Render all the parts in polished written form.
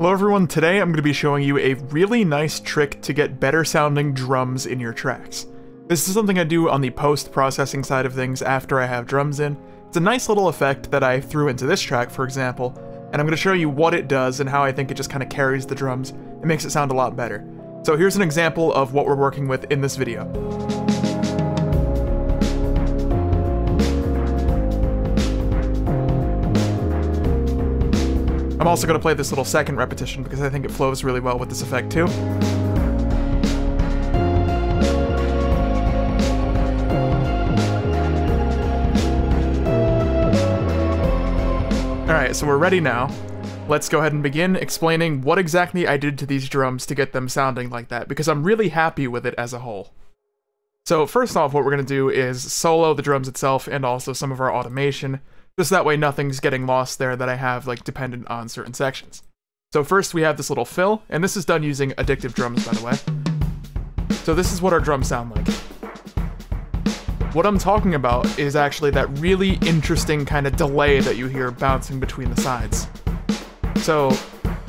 Hello everyone, today I'm going to be showing you a really nice trick to get better sounding drums in your tracks. This is something I do on the post-processing side of things after I have drums in. It's a nice little effect that I threw into this track, for example, and I'm going to show you what it does and how I think it just kind of carries the drums and makes it sound a lot better. So here's an example of what we're working with in this video. I'm also going to play this little second repetition because I think it flows really well with this effect too. Alright, so we're ready now. Let's go ahead and begin explaining what exactly I did to these drums to get them sounding like that, because I'm really happy with it as a whole. So first off, what we're going to do is solo the drums itself and also some of our automation. Just that way nothing's getting lost there that I have like dependent on certain sections. So first we have this little fill, and this is done using Addictive Drums, by the way. So this is what our drums sound like. What I'm talking about is actually that really interesting kind of delay that you hear bouncing between the sides. So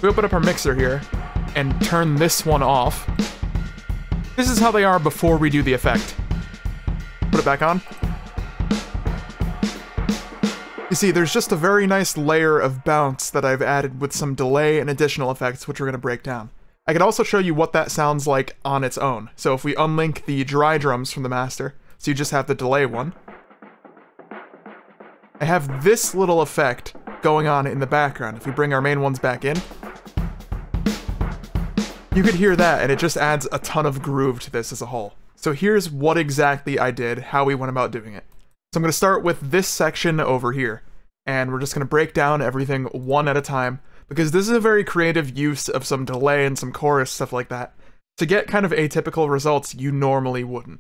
we open up our mixer here and turn this one off. This is how they are before we do the effect. Put it back on. You see, there's just a very nice layer of bounce that I've added with some delay and additional effects, which we're going to break down. I can also show you what that sounds like on its own. So if we unlink the dry drums from the master, so you just have the delay one, I have this little effect going on in the background. If we bring our main ones back in, you could hear that, and it just adds a ton of groove to this as a whole. So here's what exactly I did, how we went about doing it. So I'm going to start with this section over here, and we're just going to break down everything one at a time, because this is a very creative use of some delay and some chorus, stuff like that, to get kind of atypical results you normally wouldn't.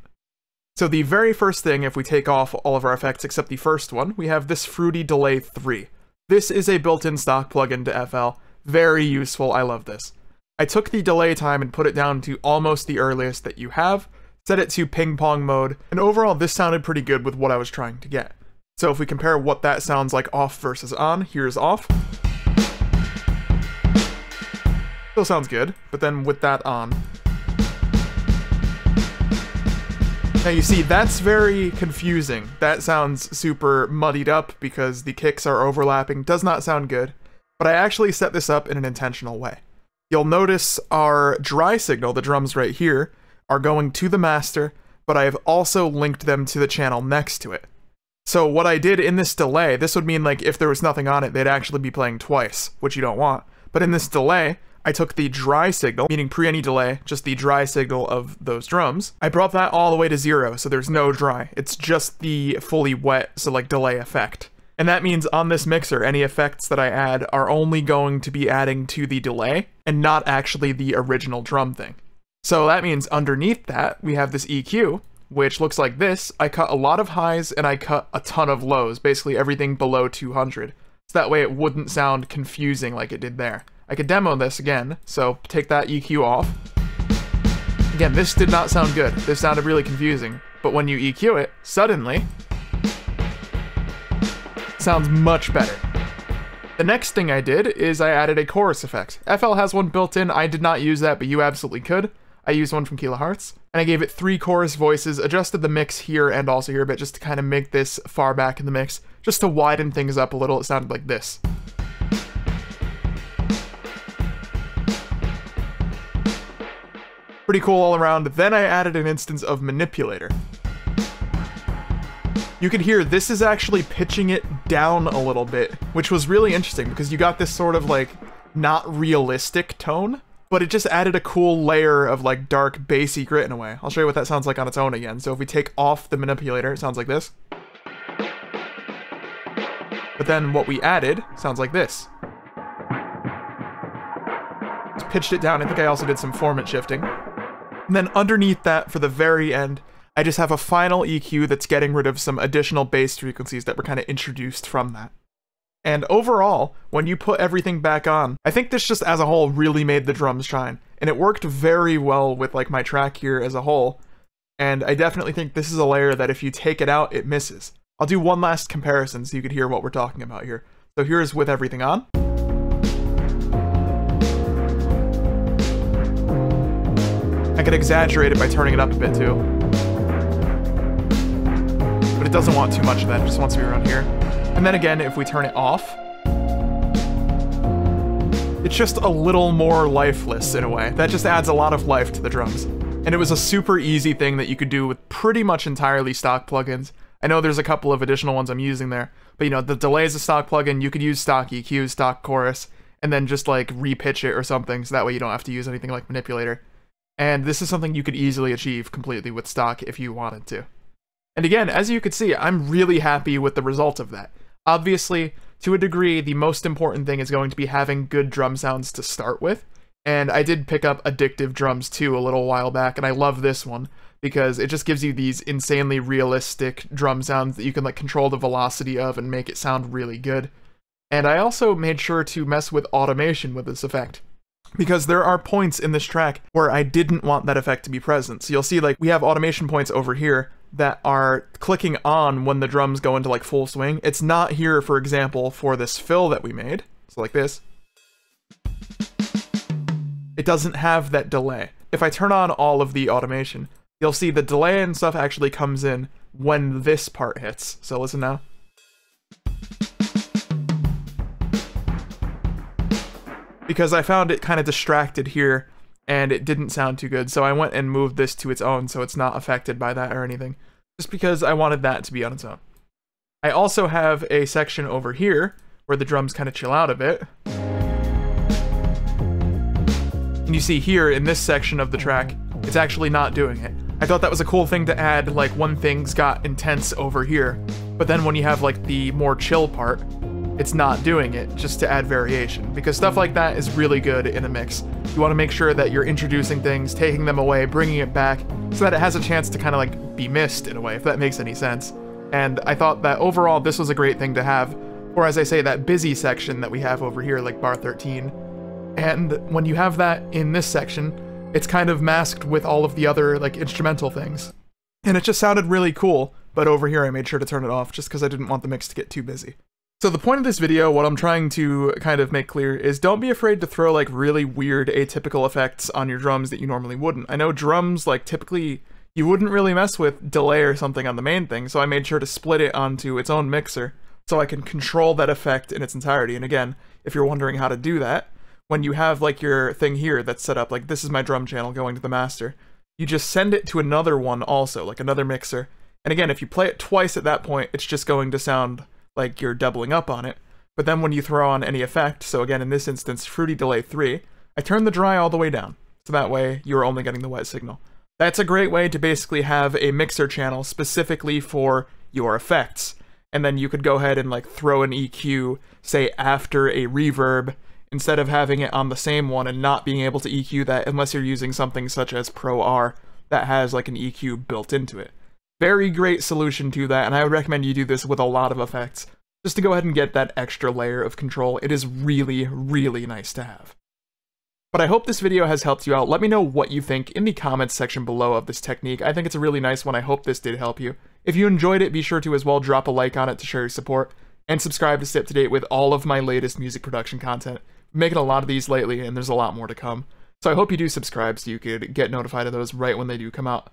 So the very first thing, if we take off all of our effects except the first one, we have this Fruity Delay 3. This is a built-in stock plugin to FL, very useful, I love this. I took the delay time and put it down to almost the earliest that you have, set it to ping pong mode, and overall this sounded pretty good with what I was trying to get. So if we compare what that sounds like off versus on, here's off. Still sounds good, but then with that on. Now you see, that's very confusing. That sounds super muddied up because the kicks are overlapping, does not sound good, but I actually set this up in an intentional way. You'll notice our dry signal, the drums right here, are going to the master, but I've also linked them to the channel next to it. So what I did in this delay, this would mean like if there was nothing on it, they'd actually be playing twice, which you don't want. But in this delay, I took the dry signal, meaning pre any delay, just the dry signal of those drums. I brought that all the way to 0, so there's no dry. It's just the fully wet, so like delay effect. And that means on this mixer, any effects that I add are only going to be adding to the delay, and not actually the original drum thing. So that means underneath that, we have this EQ, which looks like this. I cut a lot of highs and I cut a ton of lows, basically everything below 200. So that way it wouldn't sound confusing like it did there. I could demo this again, so take that EQ off. Again, this did not sound good. This sounded really confusing. But when you EQ it, suddenly, it sounds much better. The next thing I did is I added a chorus effect. FL has one built in. I did not use that, but you absolutely could. I used one from Kilohearts, and I gave it 3 chorus voices, adjusted the mix here and also here a bit just to kind of make this far back in the mix, just to widen things up a little. It sounded like this. Pretty cool all around. Then I added an instance of Manipulator. You can hear this is actually pitching it down a little bit, which was really interesting because you got this sort of like not realistic tone, but it just added a cool layer of like dark bassy grit in a way. I'll show you what that sounds like on its own again. So if we take off the manipulator, it sounds like this. But then what we added sounds like this. Just pitched it down. I think I also did some formant shifting. And then underneath that, for the very end, I just have a final EQ that's getting rid of some additional bass frequencies that were kind of introduced from that. And overall, when you put everything back on, I think this just as a whole really made the drums shine. And it worked very well with like my track here as a whole. And I definitely think this is a layer that if you take it out, it misses. I'll do one last comparison so you could hear what we're talking about here. So here's with everything on. I could exaggerate it by turning it up a bit too. But it doesn't want too much of that, it just wants to be around here. And then again, if we turn it off, it's just a little more lifeless in a way. That just adds a lot of life to the drums. And it was a super easy thing that you could do with pretty much entirely stock plugins. I know there's a couple of additional ones I'm using there, but you know, the delay is a stock plugin, you could use stock EQ, stock chorus, and then just like repitch it or something, so that way you don't have to use anything like manipulator. And this is something you could easily achieve completely with stock if you wanted to. And again, as you could see, I'm really happy with the result of that. Obviously, to a degree, the most important thing is going to be having good drum sounds to start with. And I did pick up Addictive Drums 2 a little while back, and I love this one because it just gives you these insanely realistic drum sounds that you can like control the velocity of and make it sound really good. And I also made sure to mess with automation with this effect, because there are points in this track where I didn't want that effect to be present. So you'll see like we have automation points over here that are clicking on when the drums go into like full swing. It's not here, for example, for this fill that we made. So like this. It doesn't have that delay. If I turn on all of the automation, you'll see the delay and stuff actually comes in when this part hits. So listen now. Because I found it kind of distracted here and it didn't sound too good, so I went and moved this to its own so it's not affected by that or anything, just because I wanted that to be on its own. I also have a section over here where the drums kind of chill out a bit. And you see here in this section of the track, it's actually not doing it. I thought that was a cool thing to add, like when things got intense over here, but then when you have like the more chill part, it's not doing it, just to add variation, because stuff like that is really good in a mix. You want to make sure that you're introducing things, taking them away, bringing it back, so that it has a chance to kind of like be missed in a way, if that makes any sense. And I thought that overall this was a great thing to have, or as I say, that busy section that we have over here, like bar 13. And when you have that in this section, it's kind of masked with all of the other like instrumental things. And it just sounded really cool, but over here I made sure to turn it off just because I didn't want the mix to get too busy. So the point of this video, what I'm trying to kind of make clear, is don't be afraid to throw like really weird atypical effects on your drums that you normally wouldn't. I know drums, like typically, you wouldn't really mess with delay or something on the main thing, so I made sure to split it onto its own mixer, so I can control that effect in its entirety. And again, if you're wondering how to do that, when you have like your thing here that's set up, like this is my drum channel going to the master, you just send it to another one also, like another mixer. And again, if you play it twice at that point, it's just going to sound like you're doubling up on it. But then when you throw on any effect, so again in this instance, Fruity Delay 3, I turn the dry all the way down, so that way you're only getting the wet signal. That's a great way to basically have a mixer channel specifically for your effects. And then you could go ahead and like throw an EQ, say after a reverb, instead of having it on the same one and not being able to EQ that unless you're using something such as Pro R that has like an EQ built into it. Very great solution to that, and I would recommend you do this with a lot of effects, just to go ahead and get that extra layer of control. It is really, really nice to have. But I hope this video has helped you out. Let me know what you think in the comments section below of this technique. I think it's a really nice one. I hope this did help you. If you enjoyed it, be sure to as well drop a like on it to show your support, and subscribe to stay up to date with all of my latest music production content. I'm making a lot of these lately, and there's a lot more to come. So I hope you do subscribe so you could get notified of those right when they do come out.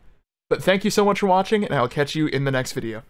But thank you so much for watching, and I will catch you in the next video.